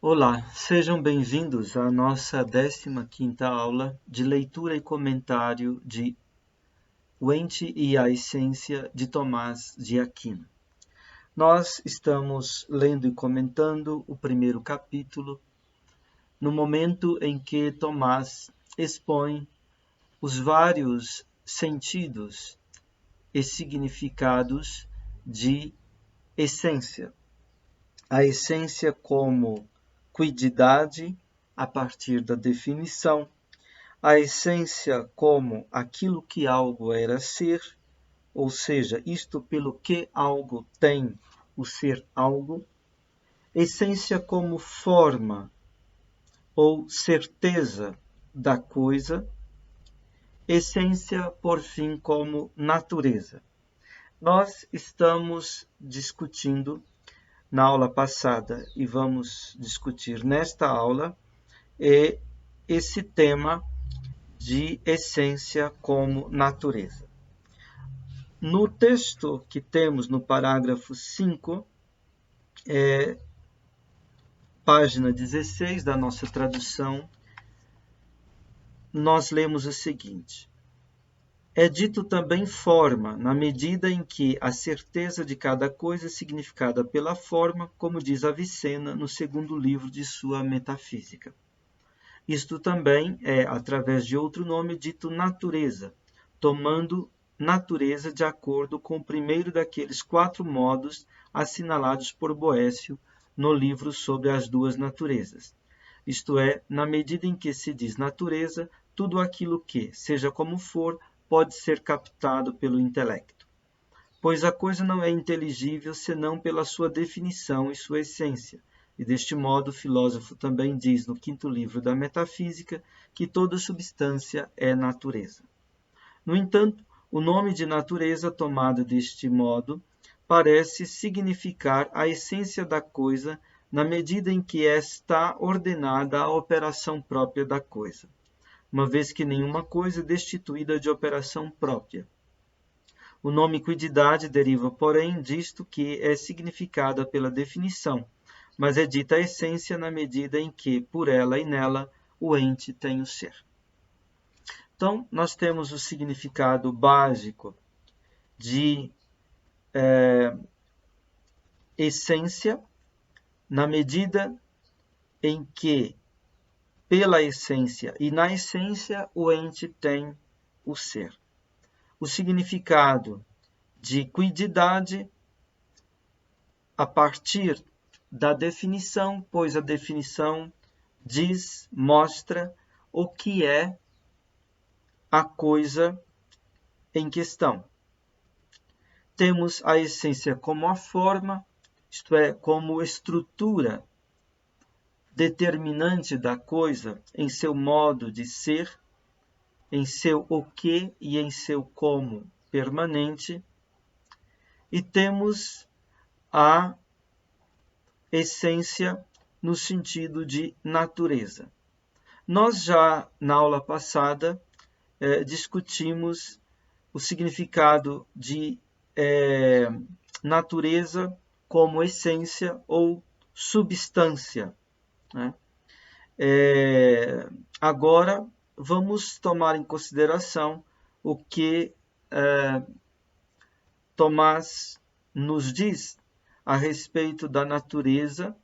Olá, sejam bem-vindos à nossa 15ª aula de leitura e comentário de O Ente e a Essência de Tomás de Aquino. Nós estamos lendo e comentando o primeiro capítulo, no momento em que Tomás expõe os vários sentidos e significados de essência. A essência como quididade, a partir da definição, a essência como aquilo que algo era ser, ou seja, isto pelo que algo tem o ser algo, essência como forma ou certeza da coisa, essência, por fim, como natureza. Nós estamos discutindo na aula passada e vamos discutir nesta aula esse tema de essência como natureza. No texto que temos no parágrafo 5, página 16 da nossa tradução, nós lemos o seguinte: é dito também forma, na medida em que a certeza de cada coisa é significada pela forma, como diz Avicena no segundo livro de sua Metafísica. Isto também é, através de outro nome, dito natureza, tomando natureza de acordo com o primeiro daqueles 4 modos assinalados por Boécio no livro sobre as duas naturezas. Isto é, na medida em que se diz natureza, tudo aquilo que, seja como for, pode ser captado pelo intelecto. Pois a coisa não é inteligível senão pela sua definição e sua essência. E deste modo o filósofo também diz no 5º livro da Metafísica que toda substância é natureza. No entanto, o nome de natureza tomado deste modo parece significar a essência da coisa na medida em que está ordenada a operação própria da coisa, uma vez que nenhuma coisa é destituída de operação própria. O nome quididade deriva, porém, disto que é significada pela definição, mas é dita a essência na medida em que, por ela e nela, o ente tem o ser. Então, nós temos o significado básico de essência, na medida em que, pela essência e na essência, o ente tem o ser. O significado de quididade a partir da definição, pois a definição mostra o que é a coisa em questão. Temos a essência como a forma, isto é, como estrutura determinante da coisa em seu modo de ser, em seu o que e em seu como permanente. E temos a essência no sentido de natureza. Nós já, na aula passada, discutimos o significado de natureza como essência ou substância, né? Agora, vamos tomar em consideração o que Tomás nos diz a respeito da natureza,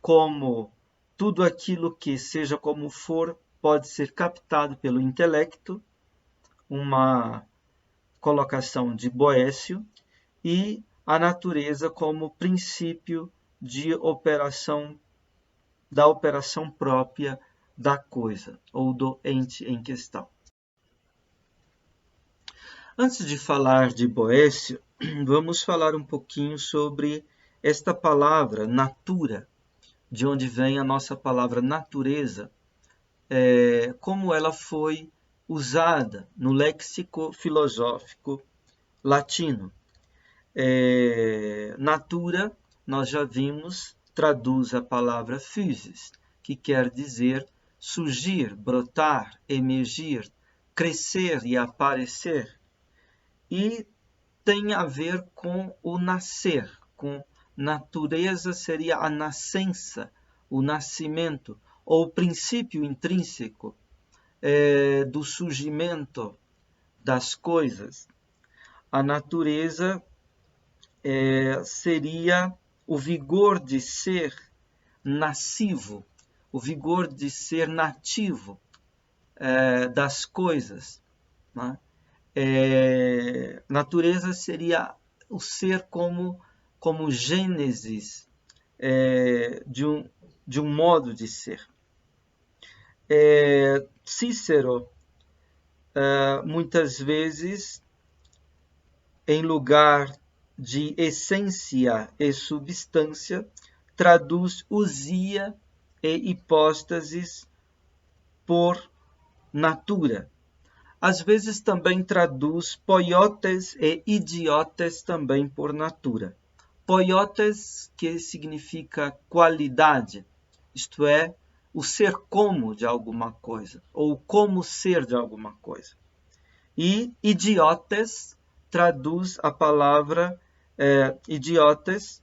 como tudo aquilo que, seja como for, pode ser captado pelo intelecto, uma colocação de Boécio, e a natureza como princípio de da operação própria da coisa, ou do ente em questão. Antes de falar de Boécio, vamos falar um pouquinho sobre esta palavra, natura, de onde vem a nossa palavra natureza, como ela foi usada no léxico filosófico latino. Natura, nós já vimos, traduz a palavra physis, que quer dizer surgir, brotar, emergir, crescer e aparecer. E tem a ver com o nascer, com natureza seria a nascença o nascimento, ou o princípio intrínseco do surgimento das coisas. A natureza seria o vigor de ser nascivo, o vigor de ser nativo das coisas, né? Natureza seria o ser como gênesis de um modo de ser. Cícero, muitas vezes, em lugar de essência e substância, traduz ousia e hipóstases por natura. Às vezes também traduz poiotes e idiotes também por natura. Poiotes, que significa qualidade, isto é, o ser como de alguma coisa, ou como ser de alguma coisa. E idiotes traduz a palavra idiotes,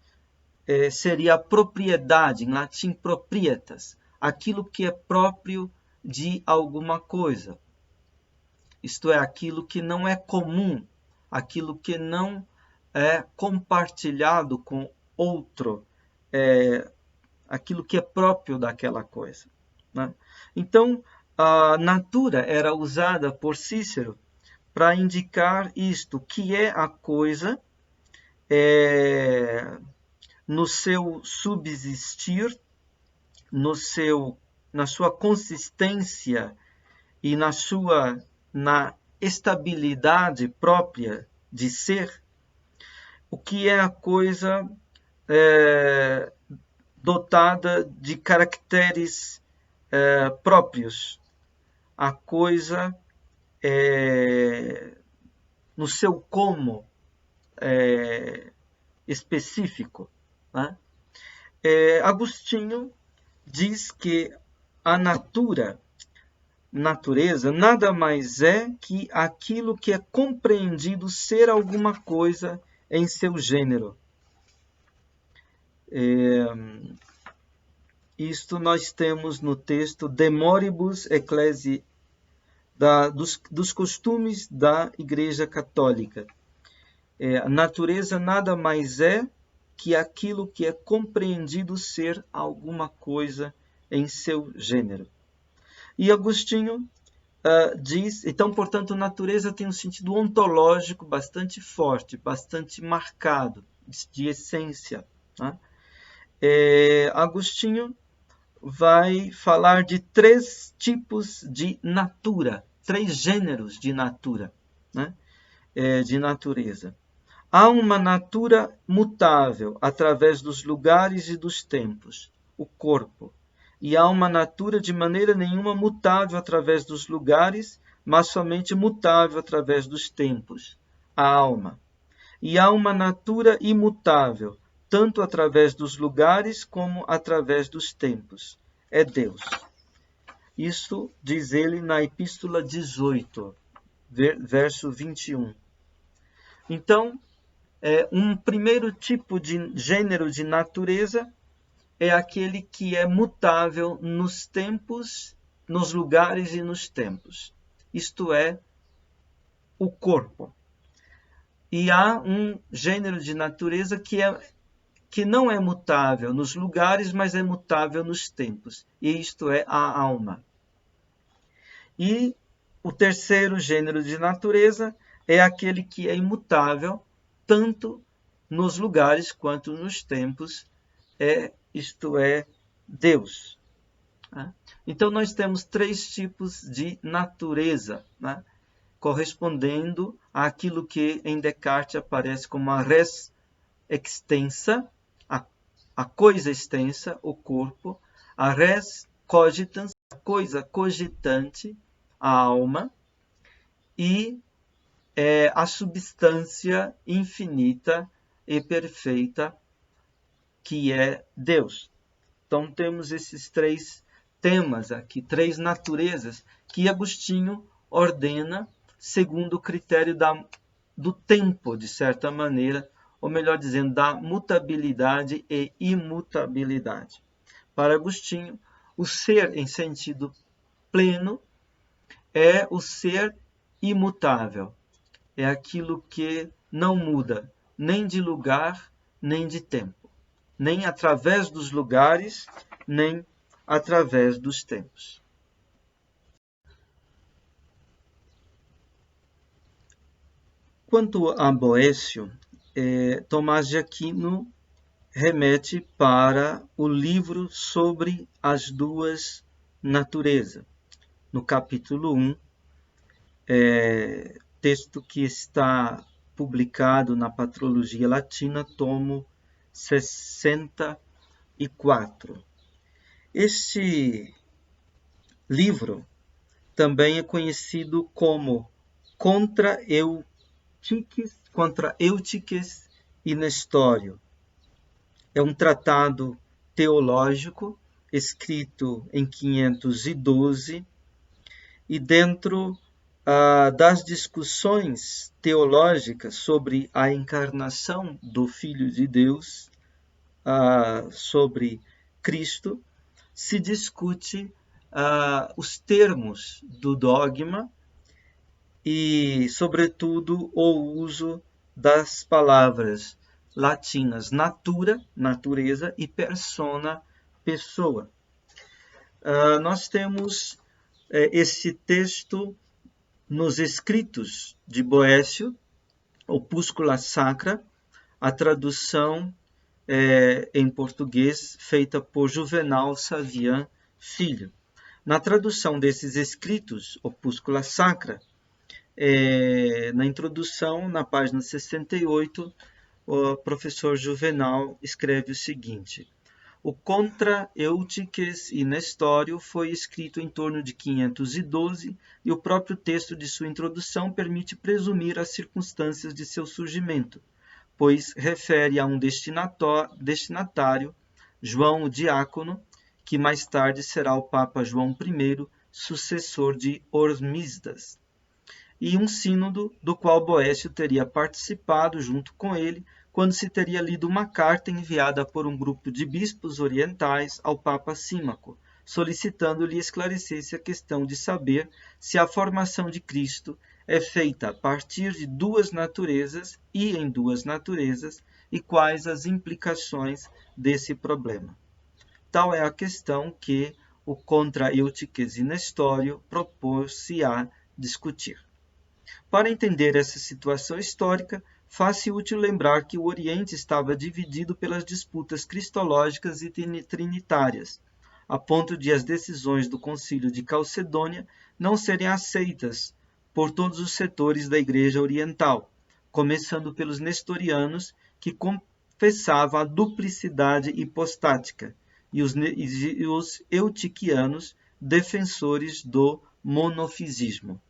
seria a propriedade, em latim proprietas, aquilo que é próprio de alguma coisa. Isto é, aquilo que não é comum, aquilo que não é compartilhado com outro, aquilo que é próprio daquela coisa, né? Então, a natura era usada por Cícero para indicar isto, que é a coisa no seu subsistir, na sua consistência e na estabilidade própria de ser, o que é a coisa dotada de caracteres próprios, a coisa no seu como específico, né? Agostinho diz que a natureza nada mais é que aquilo que é compreendido ser alguma coisa em seu gênero. Isto nós temos no texto De Moribus Ecclesiae, dos costumes da Igreja Católica. A natureza nada mais é que aquilo que é compreendido ser alguma coisa em seu gênero. E Agostinho diz, então, portanto, natureza tem um sentido ontológico bastante forte, bastante marcado, de essência, né? Agostinho vai falar de 3 tipos de natura, 3 gêneros de natura, né? De natureza. Há uma natura mutável através dos lugares e dos tempos, o corpo. E há uma natura de maneira nenhuma mutável através dos lugares, mas somente mutável através dos tempos, a alma. E há uma natura imutável, tanto através dos lugares como através dos tempos. É Deus. Isso diz ele na Epístola 18, verso 21. Então, um primeiro tipo de gênero de natureza é aquele que é mutável nos tempos, nos lugares e nos tempos. Isto é, o corpo. E há um gênero de natureza que não é mutável nos lugares, mas é mutável nos tempos. E isto é a alma. E o terceiro gênero de natureza é aquele que é imutável, tanto nos lugares quanto nos tempos, isto é, Deus. Então, nós temos 3 tipos de natureza, né? Correspondendo àquilo que em Descartes aparece como a res extensa, a coisa extensa, o corpo, a res cogitans, a coisa cogitante, a alma, e a substância infinita e perfeita, que é Deus. Então, temos esses 3 temas aqui, 3 naturezas, que Agostinho ordena segundo o critério do tempo, de certa maneira, ou melhor dizendo, da mutabilidade e imutabilidade. Para Agostinho, o ser em sentido pleno é o ser imutável, é aquilo que não muda, nem de lugar, nem de tempo, nem através dos lugares, nem através dos tempos. Quanto a Boécio, Tomás de Aquino remete para o livro sobre as duas naturezas. No capítulo 1, texto que está publicado na Patrologia Latina, tomo 64. Este livro também é conhecido como Contra Eutiques e Nestório. É um tratado teológico escrito em 512 e dentro das discussões teológicas sobre a encarnação do Filho de Deus, sobre Cristo, se discute os termos do dogma e, sobretudo, o uso das palavras latinas natura, natureza, e persona, pessoa. Nós temos esse texto nos escritos de Boécio, Opúscula Sacra, a tradução em português feita por Juvenal Savian Filho. Na tradução desses escritos, Opúscula Sacra, na introdução, na página 68, o professor Juvenal escreve o seguinte: o Contra Eutiques e Nestório foi escrito em torno de 512 e o próprio texto de sua introdução permite presumir as circunstâncias de seu surgimento, pois refere a um destinatário, João o Diácono, que mais tarde será o Papa João I, sucessor de Hormisdas, e um sínodo do qual Boécio teria participado junto com ele, quando se teria lido uma carta enviada por um grupo de bispos orientais ao Papa Símaco, solicitando-lhe esclarecesse a questão de saber se a formação de Cristo é feita a partir de duas naturezas e em duas naturezas, e quais as implicações desse problema. Tal é a questão que o Contra Eutiques e Nestório propôs-se a discutir. Para entender essa situação histórica, faz-se útil lembrar que o Oriente estava dividido pelas disputas cristológicas e trinitárias, a ponto de as decisões do Concílio de Calcedônia não serem aceitas por todos os setores da Igreja Oriental, começando pelos nestorianos, que confessavam a duplicidade hipostática, e os eutiquianos, defensores do monofisismo.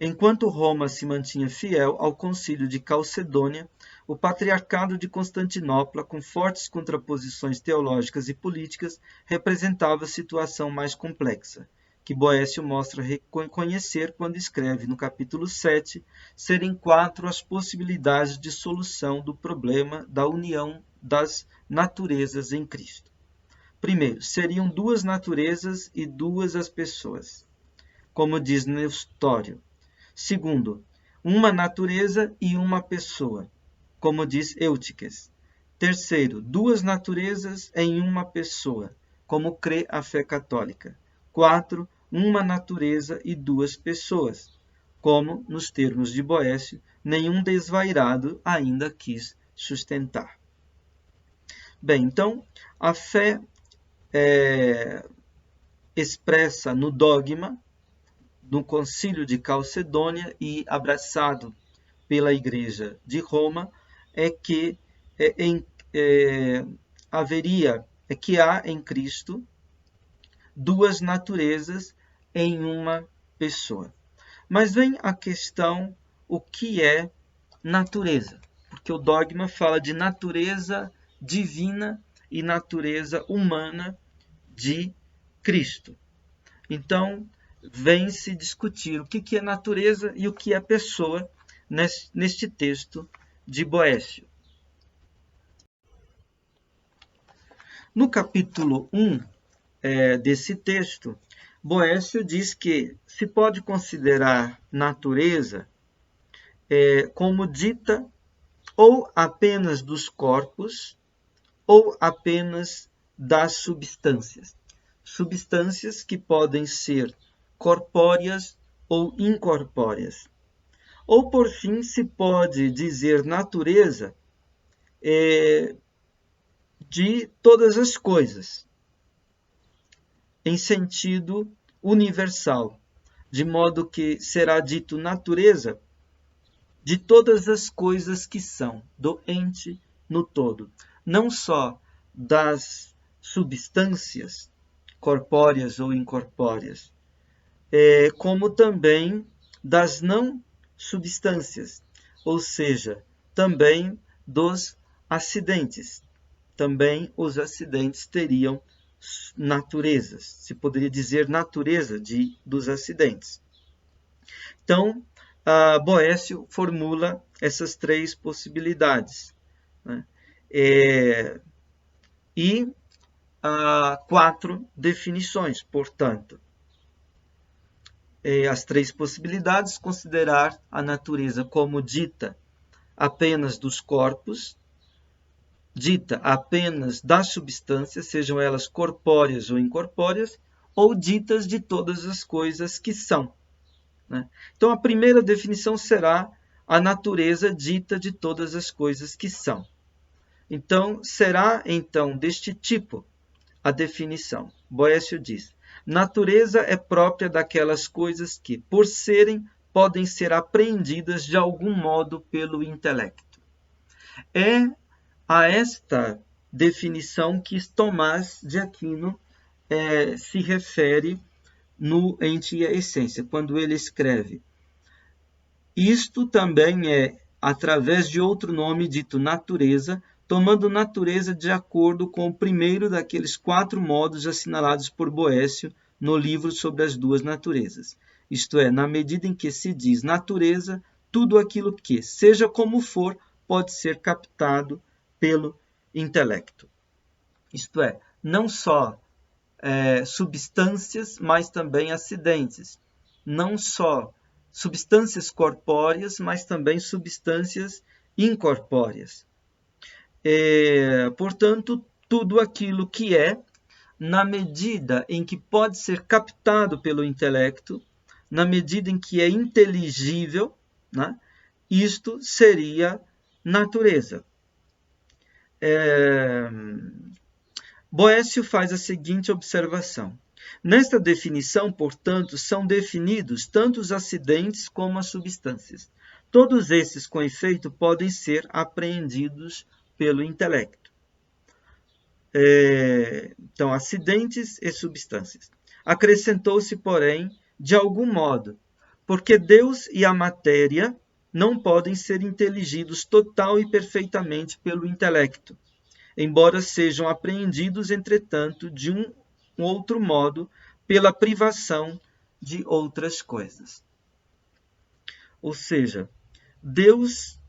Enquanto Roma se mantinha fiel ao Concílio de Calcedônia, o Patriarcado de Constantinopla, com fortes contraposições teológicas e políticas, representava a situação mais complexa, que Boécio mostra reconhecer quando escreve no capítulo 7 serem 4 as possibilidades de solução do problema da união das naturezas em Cristo. Primeiro, seriam duas naturezas e duas as pessoas, como diz Nestório. Segundo, uma natureza e uma pessoa, como diz Eutiques. Terceiro, duas naturezas em uma pessoa, como crê a fé católica. 4, uma natureza e duas pessoas, como, nos termos de Boécio, nenhum desvairado ainda quis sustentar. Bem, então, a fé expressa no dogma no Concílio de Calcedônia e abraçado pela Igreja de Roma é que há em Cristo duas naturezas em uma pessoa. Mas vem a questão, o que é natureza? Porque o dogma fala de natureza divina e natureza humana de Cristo. Então, vem-se discutir o que é natureza e o que é pessoa neste texto de Boécio. No capítulo 1 desse texto, Boécio diz que se pode considerar natureza como dita ou apenas dos corpos ou apenas das substâncias. Substâncias que podem ser corpóreas ou incorpóreas. Ou, por fim, se pode dizer natureza de todas as coisas, em sentido universal, de modo que será dito natureza de todas as coisas que são, do ente no todo, não só das substâncias corpóreas ou incorpóreas, como também das não substâncias, ou seja, também dos acidentes. Também os acidentes teriam naturezas, se poderia dizer natureza dos acidentes. Então, Boécio formula essas três possibilidades, né? E quatro definições, portanto. As três possibilidades: considerar a natureza como dita apenas dos corpos, dita apenas das substâncias, sejam elas corpóreas ou incorpóreas, ou ditas de todas as coisas que são. Né? Então, a primeira definição será a natureza dita de todas as coisas que são. Então, será então deste tipo a definição. Boécio diz: natureza é própria daquelas coisas que, por serem, podem ser apreendidas de algum modo pelo intelecto. É a esta definição que Tomás de Aquino se refere no Ente e a Essência, quando ele escreve: isto também é através de outro nome dito natureza, tomando natureza de acordo com o primeiro daqueles quatro modos assinalados por Boécio no livro sobre as duas naturezas. Isto é, na medida em que se diz natureza, tudo aquilo que, seja como for, pode ser captado pelo intelecto. Isto é, não só substâncias, mas também acidentes. Não só substâncias corpóreas, mas também substâncias incorpóreas. Portanto, tudo aquilo que é, na medida em que pode ser captado pelo intelecto, na medida em que é inteligível, né, isto seria natureza. Boécio faz a seguinte observação: nesta definição, portanto, são definidos tanto os acidentes como as substâncias. Todos esses, com efeito, podem ser apreendidos pelo intelecto. Então, acidentes e substâncias. Acrescentou-se, porém, de algum modo, porque Deus e a matéria não podem ser inteligidos total e perfeitamente pelo intelecto, embora sejam apreendidos, entretanto, de um outro modo, pela privação de outras coisas. Ou seja, Deus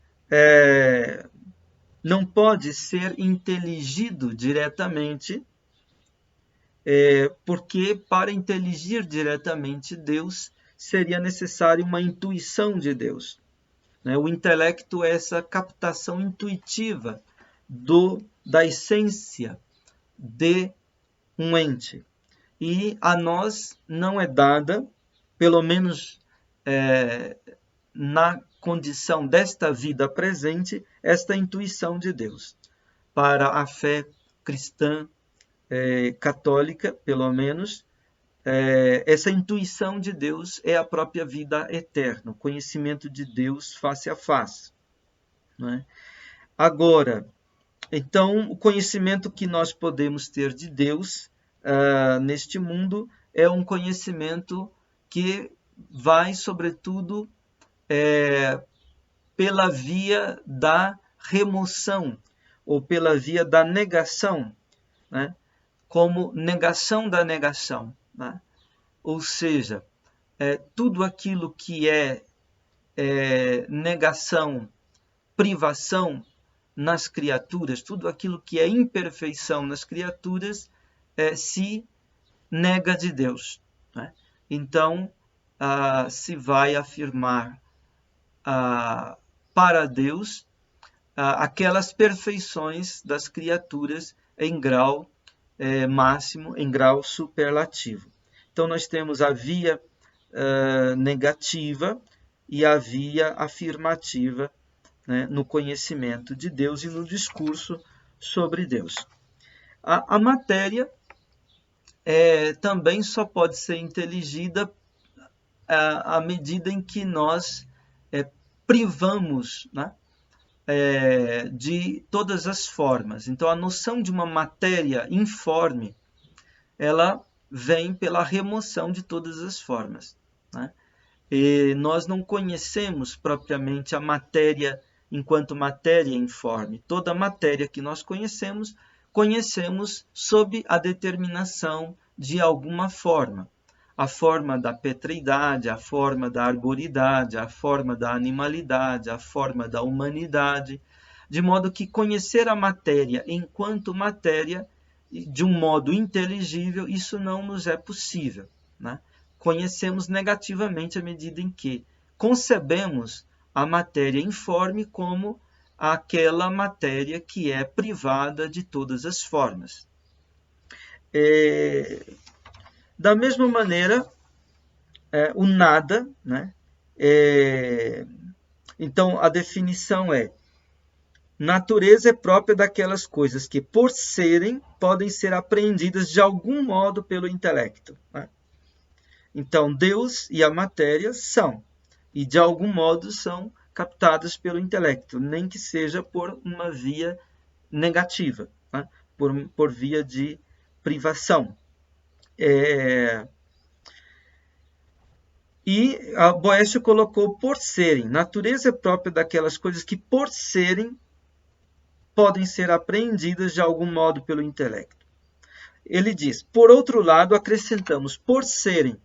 não pode ser inteligido diretamente, porque para inteligir diretamente Deus seria necessário uma intuição de Deus. O intelecto é essa captação intuitiva da essência de um ente. E a nós não é dada, pelo menos na condição desta vida presente, esta intuição de Deus. Para a fé cristã católica, pelo menos, essa intuição de Deus é a própria vida eterna, o conhecimento de Deus face a face. Não é? Agora, então, o conhecimento que nós podemos ter de Deus neste mundo é um conhecimento que vai, sobretudo, pela via da remoção ou pela via da negação, né? Como negação da negação. Né? Ou seja, tudo aquilo que é negação, privação nas criaturas, tudo aquilo que é imperfeição nas criaturas, se nega de Deus, né? Então, se vai afirmar para Deus aquelas perfeições das criaturas em grau máximo, em grau superlativo. Então, nós temos a via negativa e a via afirmativa, né, no conhecimento de Deus e no discurso sobre Deus. A matéria também só pode ser inteligida à medida em que nós privamos, né, de todas as formas. Então, a noção de uma matéria informe, ela vem pela remoção de todas as formas, né? E nós não conhecemos propriamente a matéria enquanto matéria informe. Toda a matéria que nós conhecemos sob a determinação de alguma forma. A forma da petreidade, a forma da arboridade, a forma da animalidade, a forma da humanidade, de modo que conhecer a matéria enquanto matéria, de um modo inteligível, isso não nos é possível, né? Conhecemos negativamente à medida em que concebemos a matéria informe como aquela matéria que é privada de todas as formas. Da mesma maneira, o nada, né? Então, a definição é: natureza é própria daquelas coisas que, por serem, podem ser apreendidas de algum modo pelo intelecto, né? Então, Deus e a matéria são, e de algum modo são captadas pelo intelecto, nem que seja por uma via negativa, né? por via de privação. E a Boécio colocou por serem. Natureza é própria daquelas coisas que, por serem, podem ser apreendidas de algum modo pelo intelecto. Ele diz, por outro lado, acrescentamos por serem,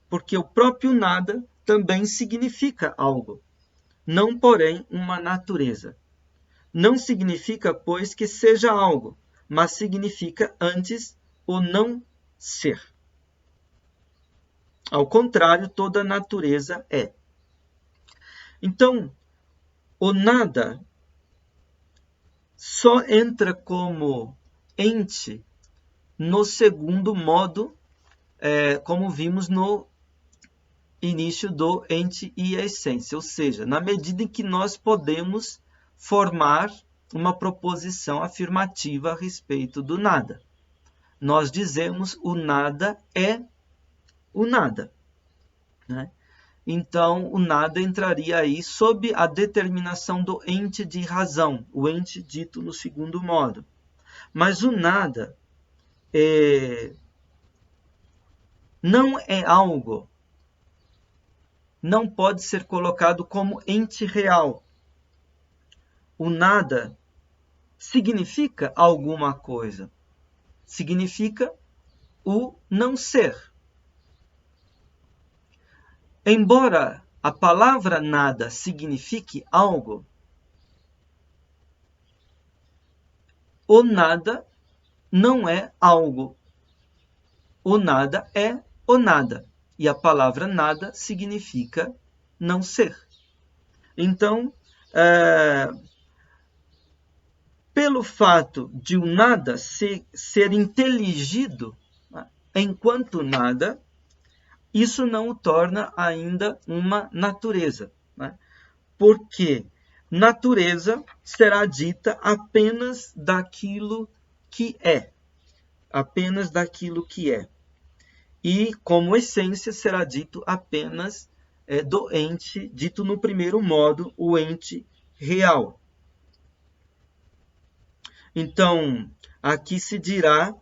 porque o próprio nada também significa algo, não, porém, uma natureza. Não significa, pois, que seja algo, mas significa antes o não ser. Ao contrário, toda natureza é. Então, o nada só entra como ente no segundo modo, como vimos no início do ente e a essência, ou seja, na medida em que nós podemos formar uma proposição afirmativa a respeito do nada. Nós dizemos o nada é o nada, né? Então, o nada entraria aí sob a determinação do ente de razão, o ente dito no segundo modo. Mas o nada não é algo, não pode ser colocado como ente real. O nada significa alguma coisa, significa o não ser. Embora a palavra nada signifique algo, o nada não é algo. O nada é o nada. E a palavra nada significa não ser. Então, pelo fato de o nada ser inteligido, né, enquanto nada, isso não o torna ainda uma natureza, né? Porque natureza será dita apenas daquilo que é. Apenas daquilo que é. E, como essência, será dito apenas do ente, dito no primeiro modo, o ente real. Então, aqui se dirá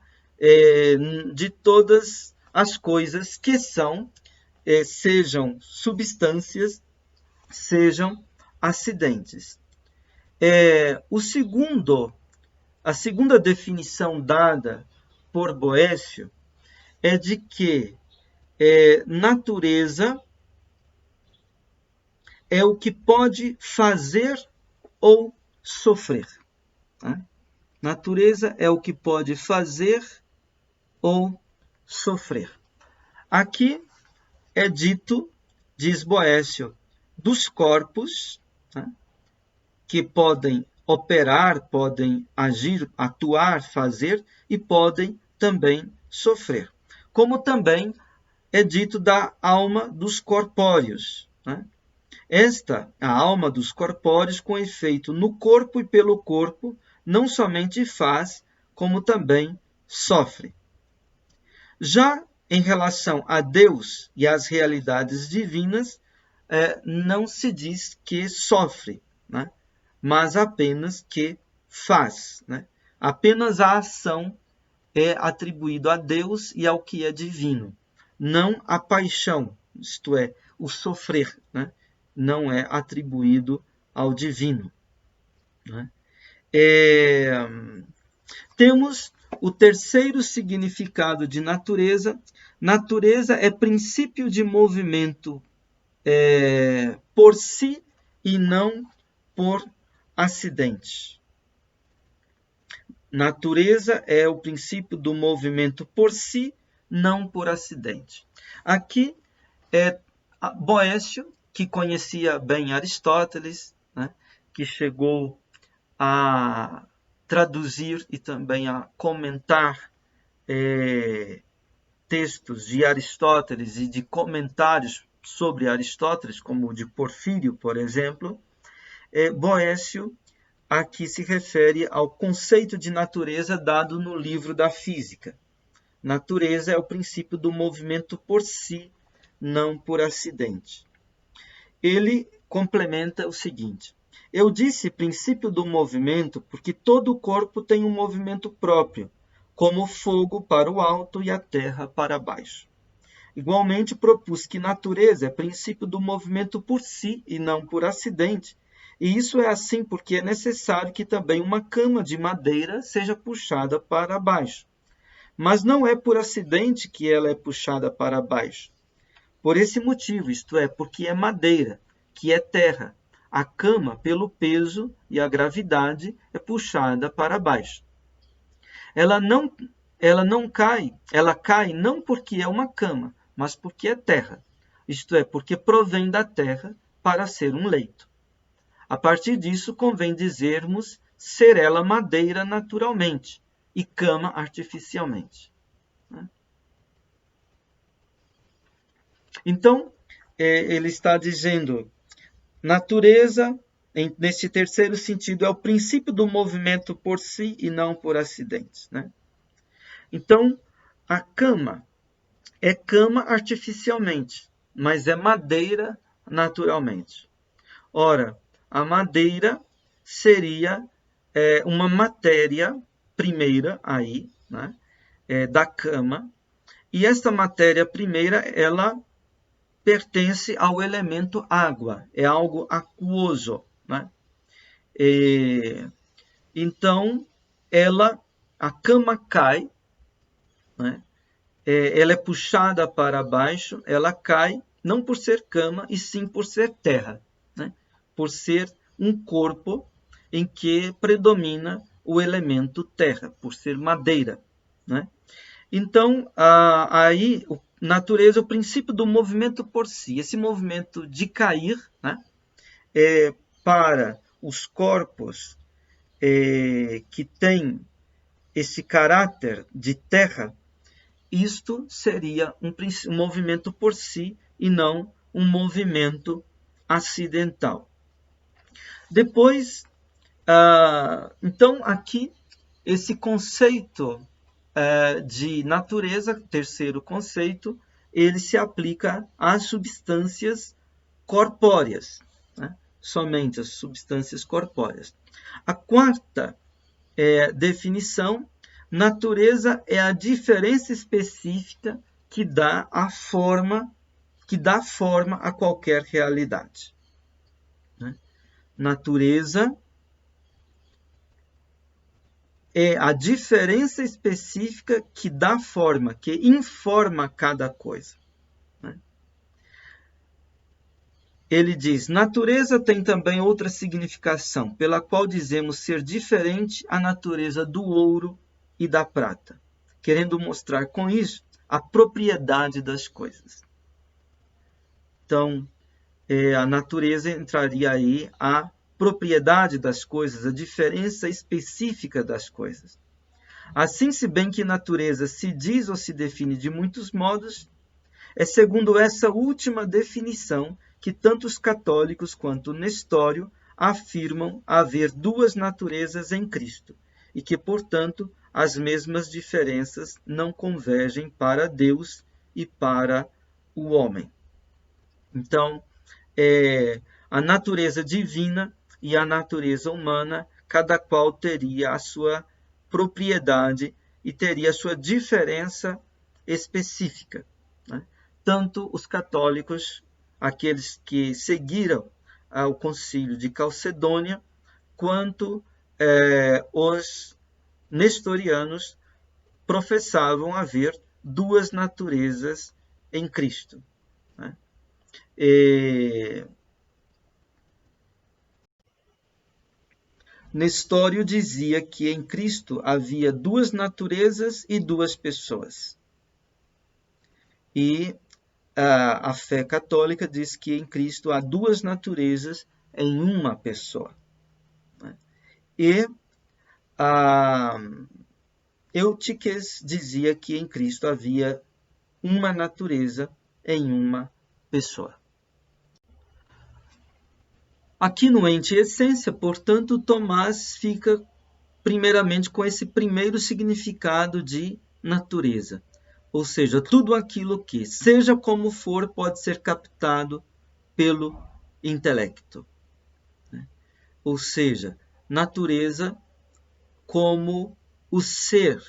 de todas as coisas que são, sejam substâncias, sejam acidentes. A segunda definição dada por Boécio é de que natureza é o que pode fazer ou sofrer. Né? Natureza é o que pode fazer ou sofrer. Aqui é dito, diz Boécio, dos corpos, né, que podem operar, podem agir, atuar, fazer e podem também sofrer. Como também é dito da alma dos corpóreos. Né? Esta, a alma dos corpóreos, com efeito no corpo e pelo corpo, não somente faz, como também sofre. Já em relação a Deus e às realidades divinas, não se diz que sofre, né? Mas apenas que faz. Né? Apenas a ação é atribuída a Deus e ao que é divino, não a paixão, isto é, o sofrer, né? Não é atribuído ao divino. Né? Temos o terceiro significado de natureza. Natureza é princípio de movimento por si e não por acidente. Natureza é o princípio do movimento por si, não por acidente. Aqui é Boécio, que conhecia bem Aristóteles, né, que chegou a traduzir e também a comentar textos de Aristóteles e de comentários sobre Aristóteles, como o de Porfírio, por exemplo. Boécio aqui se refere ao conceito de natureza dado no livro da Física. Natureza é o princípio do movimento por si, não por acidente. Ele complementa o seguinte: eu disse princípio do movimento porque todo o corpo tem um movimento próprio, como o fogo para o alto e a terra para baixo. Igualmente propus que natureza é princípio do movimento por si e não por acidente. E isso é assim porque é necessário que também uma cama de madeira seja puxada para baixo. Mas não é por acidente que ela é puxada para baixo. Por esse motivo, isto é, porque é madeira, que é terra. A cama, pelo peso e a gravidade, é puxada para baixo. Ela cai não porque é uma cama, mas porque é terra. Isto é, porque provém da terra para ser um leito. A partir disso, convém dizermos ser ela madeira naturalmente e cama artificialmente. Então, ele está dizendo, natureza, nesse terceiro sentido, é o princípio do movimento por si e não por acidentes. Né? Então, a cama é cama artificialmente, mas é madeira naturalmente. Ora, a madeira seria uma matéria primeira aí, né, da cama, e esta matéria primeira, ela pertence ao elemento água, é algo aquoso. Né? Então, a cama cai, né? Ela é puxada para baixo, ela cai, não por ser cama, e sim por ser terra, né? Por ser um corpo em que predomina o elemento terra, por ser madeira. Né? Então, aí, natureza é o princípio do movimento por si. Esse movimento de cair, né, para os corpos que têm esse caráter de terra, isto seria um movimento por si e não um movimento acidental. Depois, então, aqui, esse conceito de natureza, terceiro conceito, ele se aplica às substâncias corpóreas, né? Somente as substâncias corpóreas. A quarta definição, natureza é a diferença específica que dá forma a qualquer realidade. Né? Natureza é a diferença específica que dá forma, que informa cada coisa. Né? Ele diz: natureza tem também outra significação, pela qual dizemos ser diferente a natureza do ouro e da prata, querendo mostrar com isso a propriedade das coisas. Então, a natureza entraria aí a propriedade das coisas, a diferença específica das coisas. Assim, se bem que natureza se diz ou se define de muitos modos, é segundo essa última definição que tanto os católicos quanto Nestório afirmam haver duas naturezas em Cristo, e que, portanto, as mesmas diferenças não convergem para Deus e para o homem. Então, a natureza divina e a natureza humana, cada qual teria a sua propriedade e teria a sua diferença específica, né? Tanto os católicos, aqueles que seguiram o concílio de Calcedônia, quanto os nestorianos professavam haver duas naturezas em Cristo, né? Nestório dizia que em Cristo havia duas naturezas e duas pessoas. E a fé católica diz que em Cristo há duas naturezas em uma pessoa. E Eutíquez dizia que em Cristo havia uma natureza em uma pessoa. Aqui no Ente e Essência, portanto, Tomás fica primeiramente com esse primeiro significado de natureza. Ou seja, tudo aquilo que, seja como for, pode ser captado pelo intelecto. Ou seja, natureza como o ser,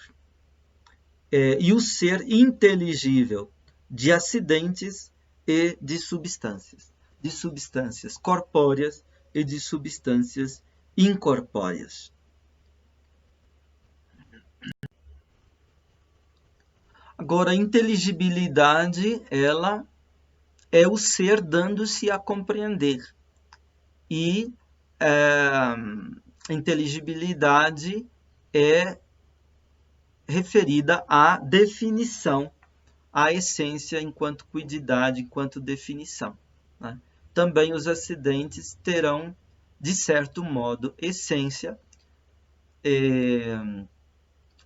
e o ser inteligível de acidentes e de substâncias corpóreas e de substâncias incorpóreas. Agora, a inteligibilidade, ela é o ser dando-se a compreender. E a inteligibilidade é referida à definição, à essência enquanto quididade, enquanto definição, né? Também os acidentes terão, de certo modo, essência,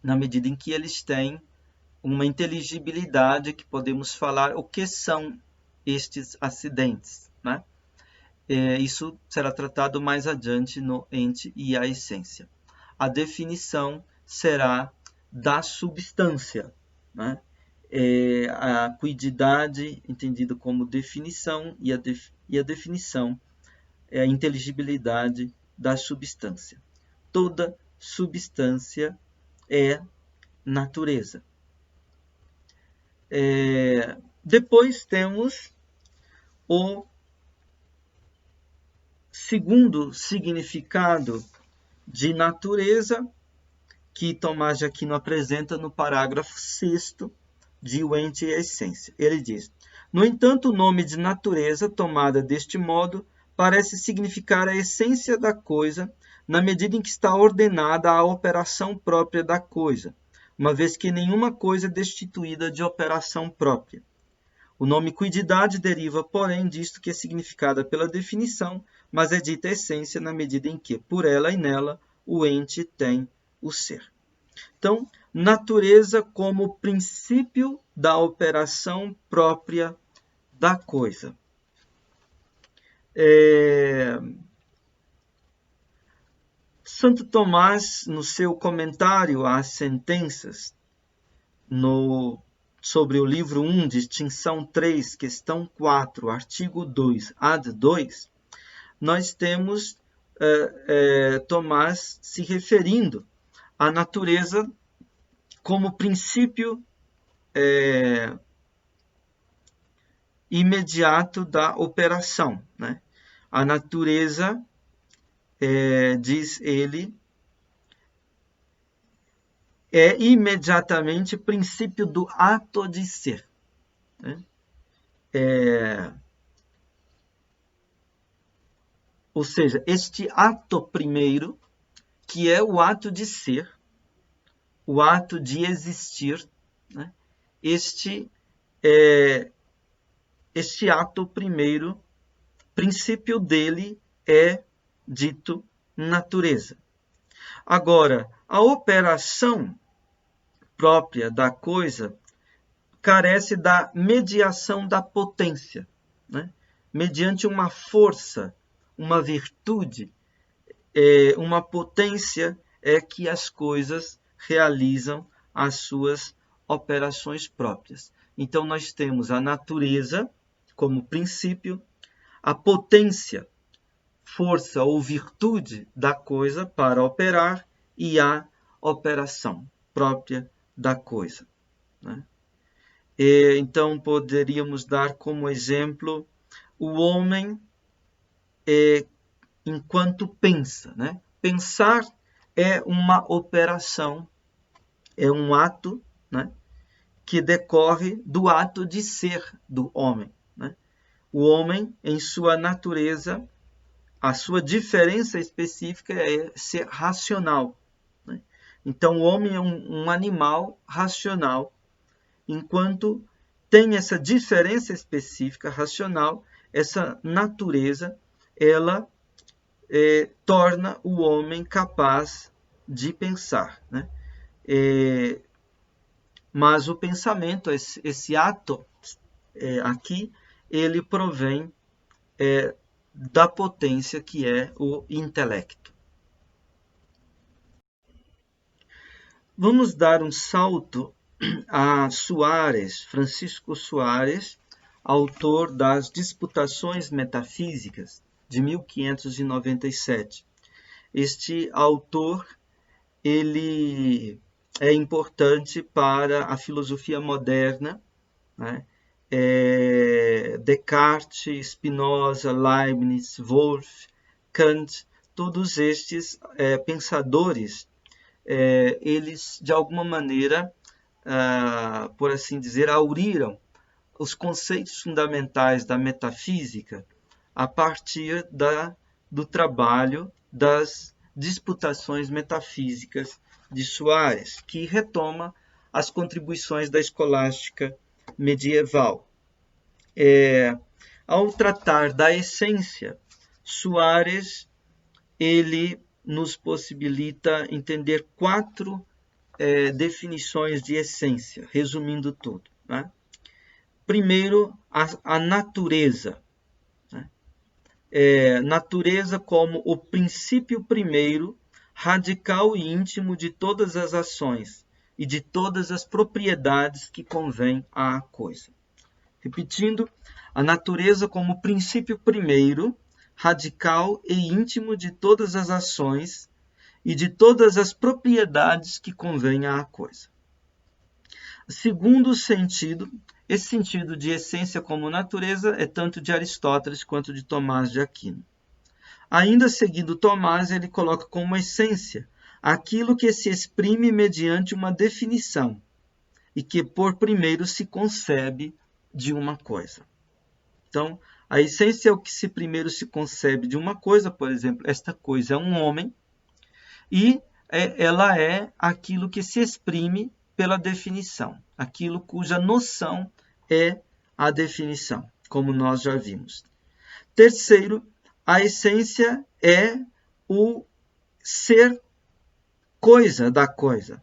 na medida em que eles têm uma inteligibilidade que podemos falar o que são estes acidentes, né? Isso será tratado mais adiante no Ente e a Essência. A definição será da substância, né? A quididade, entendida como definição, e a definição é a inteligibilidade da substância. Toda substância é natureza. Depois temos o segundo significado de natureza, que Tomás de Aquino apresenta no parágrafo 6º de O Ente e a Essência. Ele diz: no entanto, o nome de natureza, tomada deste modo, parece significar a essência da coisa, na medida em que está ordenada à operação própria da coisa, uma vez que nenhuma coisa é destituída de operação própria. O nome quididade deriva, porém, disto que é significada pela definição, mas é dita essência na medida em que, por ela e nela, o ente tem o ser. Então, natureza como princípio da operação própria da coisa. Santo Tomás, no seu comentário às sentenças, sobre o livro 1, distinção 3, questão 4, artigo 2, ad 2, nós temos Tomás se referindo à natureza como princípio imediato da operação, né? A natureza, diz ele, é imediatamente princípio do ato de ser, né? ou seja, este ato primeiro, que é o ato de ser, o ato de existir, né? Este ato primeiro, princípio dele é dito natureza. Agora, a operação própria da coisa carece da mediação da potência, né? Mediante uma força, uma virtude, uma potência é que as coisas realizam as suas operações próprias. Então, nós temos a natureza como princípio, a potência, força ou virtude da coisa para operar e a operação própria da coisa, né? Então, poderíamos dar como exemplo o homem enquanto pensa, né? Pensar é uma operação, é um ato, né, que decorre do ato de ser do homem, né? O homem, em sua natureza, a sua diferença específica é ser racional, né? Então, o homem é um animal racional, enquanto tem essa diferença específica racional, essa natureza, ela torna o homem capaz de pensar, né? Mas o pensamento, esse ato aqui, ele provém da potência que é o intelecto. Vamos dar um salto a Soares, Francisco Soares, autor das Disputações Metafísicas, de 1597. Este autor, ele é importante para a filosofia moderna, né? Descartes, Spinoza, Leibniz, Wolff, Kant, todos estes pensadores, eles, de alguma maneira, por assim dizer, auriram os conceitos fundamentais da metafísica a partir do trabalho das Disputações Metafísicas de Soares, que retoma as contribuições da escolástica medieval. Ao tratar da essência, Soares ele nos possibilita entender 4 definições de essência, resumindo tudo, né? Primeiro, a natureza. Né? Natureza como o princípio primeiro, radical e íntimo de todas as ações e de todas as propriedades que convém à coisa. Repetindo, a natureza como princípio primeiro, radical e íntimo de todas as ações e de todas as propriedades que convêm à coisa. Segundo sentido, esse sentido de essência como natureza é tanto de Aristóteles quanto de Tomás de Aquino. Ainda seguindo Tomás, ele coloca como essência aquilo que se exprime mediante uma definição e que por primeiro se concebe de uma coisa. Então, a essência é o que primeiro se concebe de uma coisa, por exemplo, esta coisa é um homem, e ela é aquilo que se exprime pela definição, aquilo cuja noção é a definição, como nós já vimos. Terceiro, a essência é o ser coisa da coisa,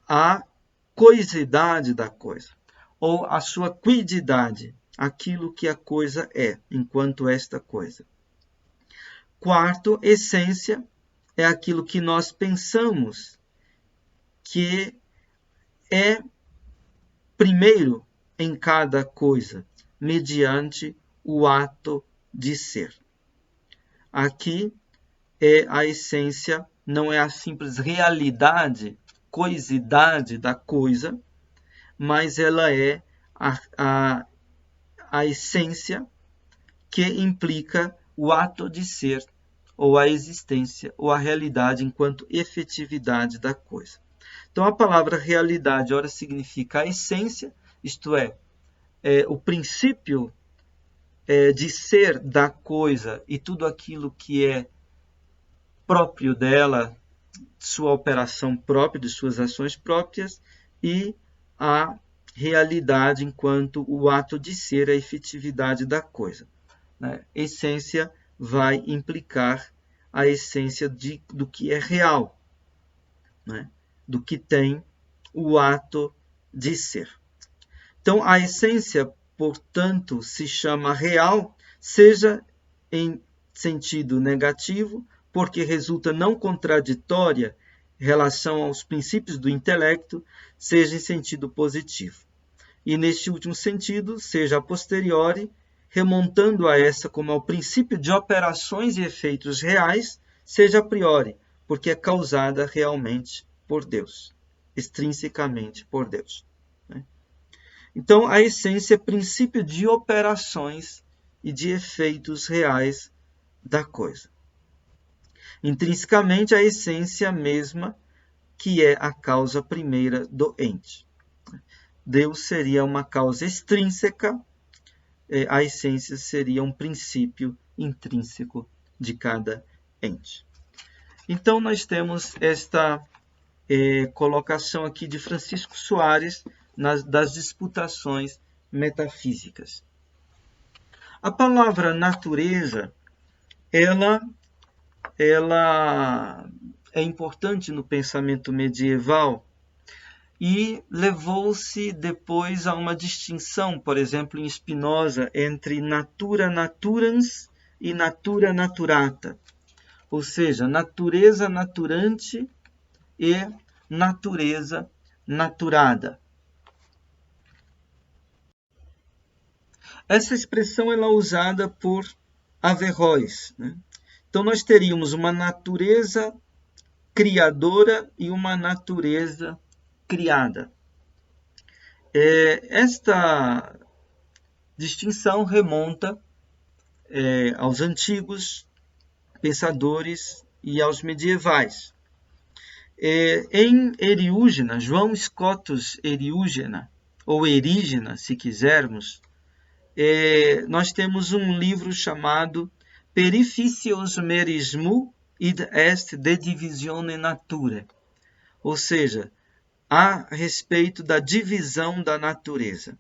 a coisidade da coisa, ou a sua quididade, aquilo que a coisa é, enquanto esta coisa. Quarto, essência é aquilo que nós pensamos que é primeiro em cada coisa, mediante o ato de ser. Aqui a essência não é a simples realidade, coisidade da coisa, mas ela é a essência que implica o ato de ser, ou a existência, ou a realidade enquanto efetividade da coisa. Então, a palavra realidade, ora, significa a essência, isto é o princípio de ser da coisa e tudo aquilo que é próprio dela, sua operação própria, de suas ações próprias, e a realidade enquanto o ato de ser, a efetividade da coisa. Né? Essência vai implicar a essência do que é real, né? Do que tem o ato de ser. Então, a essência, portanto, se chama real, seja em sentido negativo, porque resulta não contraditória em relação aos princípios do intelecto, seja em sentido positivo. E neste último sentido, seja a posteriori, remontando a essa como ao princípio de operações e efeitos reais, seja a priori, porque é causada realmente por Deus, extrinsecamente por Deus. Então, a essência é princípio de operações e de efeitos reais da coisa. Intrinsecamente, a essência mesma, que é a causa primeira do ente. Deus seria uma causa extrínseca, a essência seria um princípio intrínseco de cada ente. Então, nós temos esta colocação aqui de Francisco Soares das disputações metafísicas. A palavra natureza, ela é importante no pensamento medieval e levou-se depois a uma distinção, por exemplo, em Spinoza, entre natura naturans e natura naturata, ou seja, natureza naturante e natureza naturada. Essa expressão ela é usada por Averroes. Né? Então, nós teríamos uma natureza criadora e uma natureza criada. Esta distinção remonta aos antigos pensadores e aos medievais. Em Eriúgena, João Scotus Eriúgena, ou Erígena, se quisermos, nós temos um livro chamado Perificios merismu id est de divisione natura, ou seja, a respeito da divisão da natureza.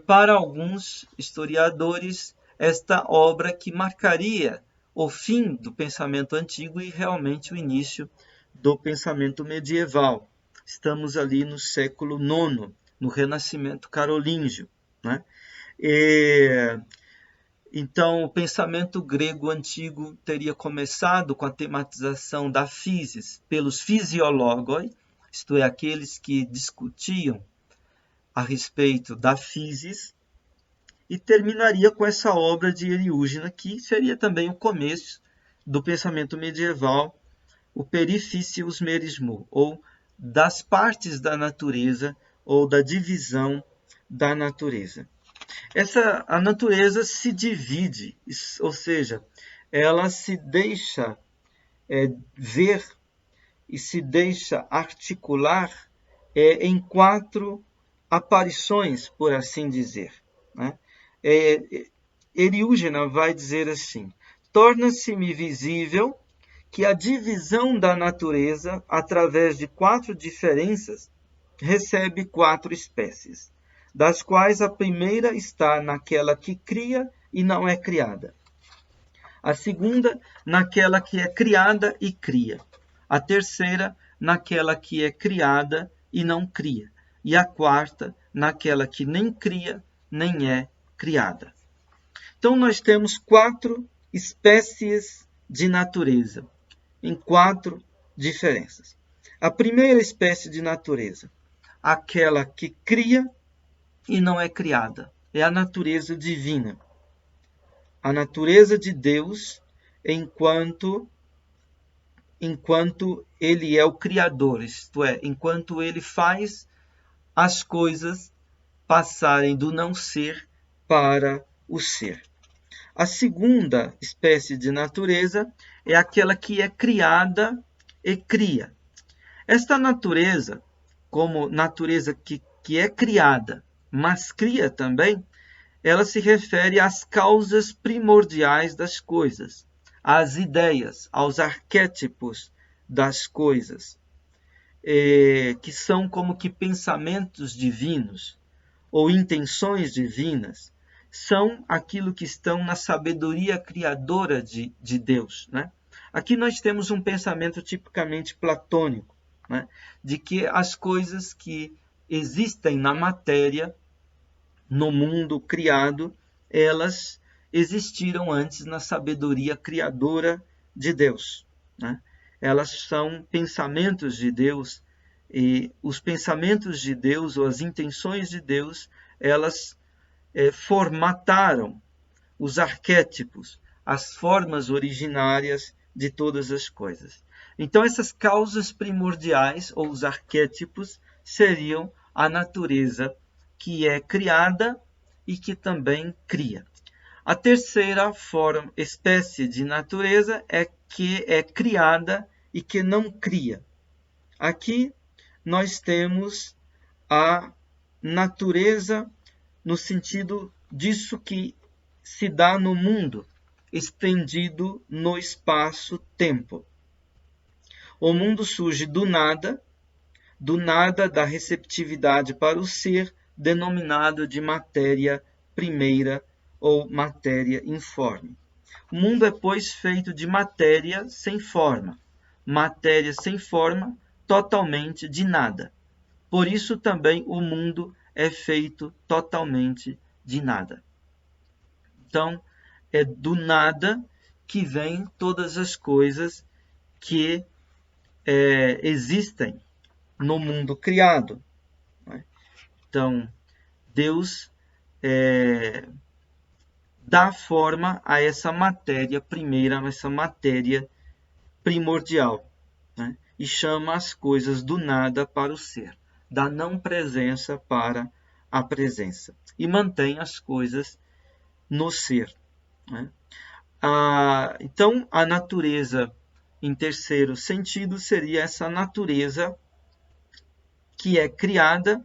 Para alguns historiadores, esta obra que marcaria o fim do pensamento antigo e realmente o início do pensamento medieval. Estamos ali no século IX, no Renascimento carolíngio, né? Então, o pensamento grego antigo teria começado com a tematização da physis pelos fisiologoi, isto é, aqueles que discutiam a respeito da physis, e terminaria com essa obra de Eriúgena, que seria também o começo do pensamento medieval, o Perificius merismu, ou das partes da natureza, ou da divisão da natureza. A natureza se divide, ou seja, ela se deixa ver e se deixa articular em 4 aparições, por assim dizer. Né? Eriúgena vai dizer assim: torna-se-me visível que a divisão da natureza, através de 4 diferenças, recebe 4 espécies, das quais a primeira está naquela que cria e não é criada. A segunda, naquela que é criada e cria. A terceira, naquela que é criada e não cria. E a quarta, naquela que nem cria, nem é criada. Então, nós temos 4 espécies de natureza, em 4 diferenças. A primeira espécie de natureza, aquela que cria e não é criada, é a natureza divina. A natureza de Deus, enquanto ele é o Criador, isto é, enquanto ele faz as coisas passarem do não ser para o ser. A segunda espécie de natureza é aquela que é criada e cria. Esta natureza, como natureza que é criada, mas cria também, ela se refere às causas primordiais das coisas, às ideias, aos arquétipos das coisas, que são como que pensamentos divinos ou intenções divinas, são aquilo que estão na sabedoria criadora de Deus, né? Aqui nós temos um pensamento tipicamente platônico, né? De que as coisas que existem na matéria, no mundo criado, elas existiram antes na sabedoria criadora de Deus, né? Elas são pensamentos de Deus, e os pensamentos de Deus ou as intenções de Deus, elas formataram os arquétipos, as formas originárias de todas as coisas. Então, essas causas primordiais, ou os arquétipos, seriam a natureza que é criada e que também cria. A terceira espécie de natureza é que é criada e que não cria. Aqui nós temos a natureza no sentido disso que se dá no mundo, estendido no espaço-tempo. O mundo surge do nada da receptividade para o ser, denominado de matéria primeira ou matéria informe. O mundo é, pois, feito de matéria sem forma totalmente de nada. Por isso também o mundo é feito totalmente de nada. Então, é do nada que vêm todas as coisas que existem no mundo criado. Então, Deus dá forma a essa matéria primeira, a essa matéria primordial, né? E chama as coisas do nada para o ser, da não presença para a presença, e mantém as coisas no ser, né? Então, a natureza, em terceiro sentido, seria essa natureza que é criada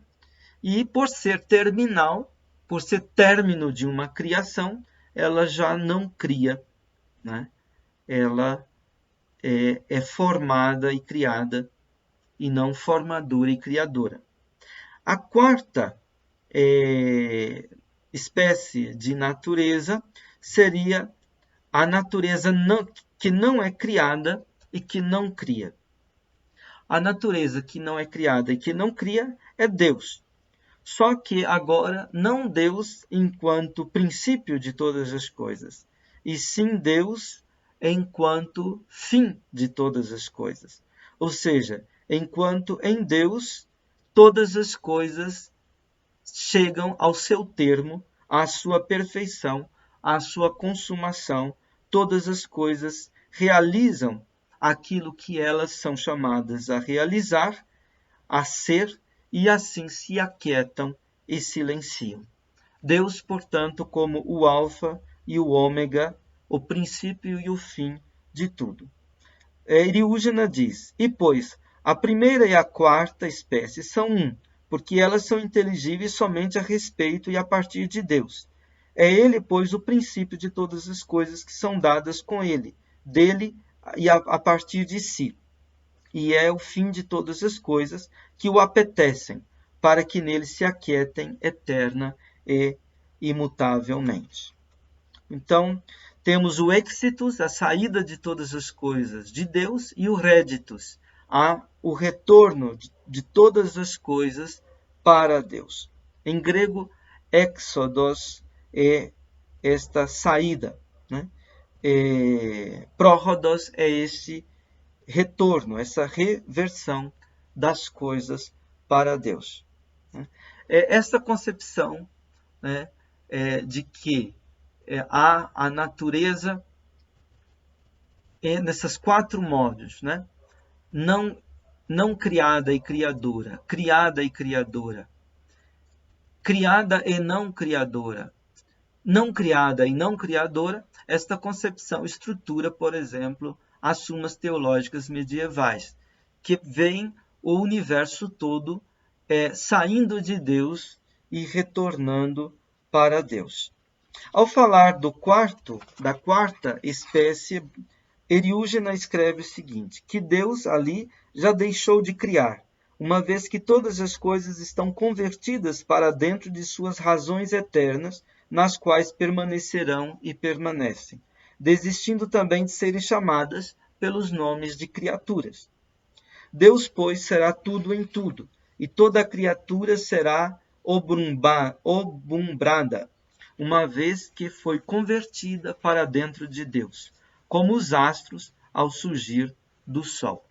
e, por ser terminal, por ser término de uma criação, ela já não cria, né? Ela é formada e criada, e não formadora e criadora. A quarta espécie de natureza seria a natureza que não é criada e que não cria. A natureza que não é criada e que não cria é Deus. Só que agora não Deus enquanto princípio de todas as coisas, e sim Deus enquanto fim de todas as coisas. Ou seja, enquanto em Deus todas as coisas chegam ao seu termo, à sua perfeição, à sua consumação, todas as coisas realizam aquilo que elas são chamadas a realizar, a ser, e assim se aquietam e silenciam. Deus, portanto, como o alfa e o ômega, o princípio e o fim de tudo. Eriúgena diz, e pois, a primeira e a quarta espécie são um, porque elas são inteligíveis somente a respeito e a partir de Deus. É ele, pois, o princípio de todas as coisas que são dadas com ele, dele e a partir de si. E é o fim de todas as coisas que o apetecem, para que nele se aquietem eterna e imutavelmente. Então, temos o exitus, a saída de todas as coisas de Deus, e o reditus, o retorno de todas as coisas para Deus. Em grego, exodos é esta saída, né? Prórodos é esse retorno, essa reversão das coisas para Deus. Essa concepção, né, de que há a natureza nesses quatro modos, né? Não criada e criadora, criada e criadora, criada e não criadora, não criada e não criadora. Esta concepção estrutura, por exemplo, as sumas teológicas medievais, que veem o universo todo saindo de Deus e retornando para Deus. Ao falar da quarta espécie, Eriúgena escreve o seguinte, que Deus ali já deixou de criar, uma vez que todas as coisas estão convertidas para dentro de suas razões eternas, nas quais permanecerão e permanecem, desistindo também de serem chamadas pelos nomes de criaturas. Deus, pois, será tudo em tudo, e toda criatura será obumbrada, uma vez que foi convertida para dentro de Deus, como os astros ao surgir do sol.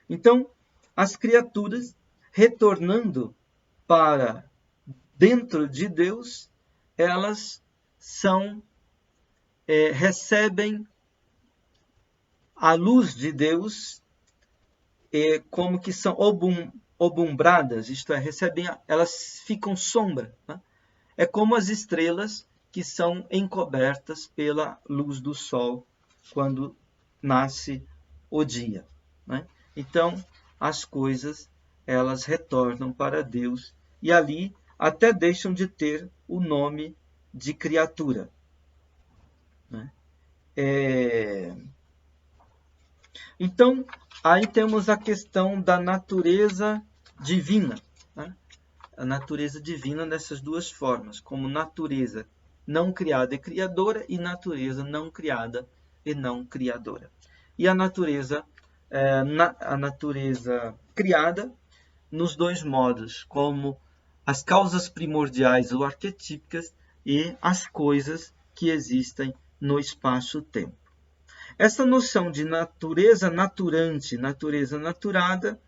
Então, as criaturas, retornando para dentro de Deus, elas recebem a luz de Deus, como que são obumbradas, isto é, elas ficam sombra, né? É como as estrelas que são encobertas pela luz do sol quando nasce o dia, né? Então, as coisas, elas retornam para Deus e ali até deixam de ter o nome de criatura, né? Então, aí temos a questão da natureza divina, né? A natureza divina nessas duas formas, como natureza não criada e criadora e natureza não criada e não criadora. E a natureza criada nos dois modos, como as causas primordiais ou arquetípicas e as coisas que existem no espaço-tempo. Essa noção de natureza naturante, natureza naturada,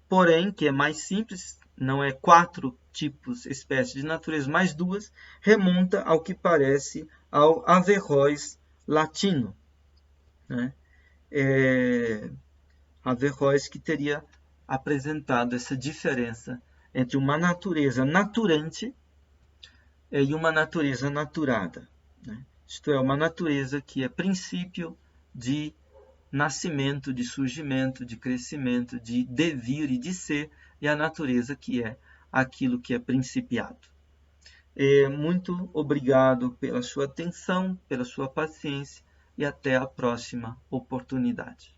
porém, que é mais simples, não é 4 tipos, espécies de natureza, mais 2, remonta ao que parece ao Averroes latino, né? Averroes que teria apresentado essa diferença entre uma natureza naturante e uma natureza naturada, né? Isto é, uma natureza que é princípio de nascimento, de surgimento, de crescimento, de devir e de ser, e a natureza que é aquilo que é principiado. Muito obrigado pela sua atenção, pela sua paciência e até a próxima oportunidade.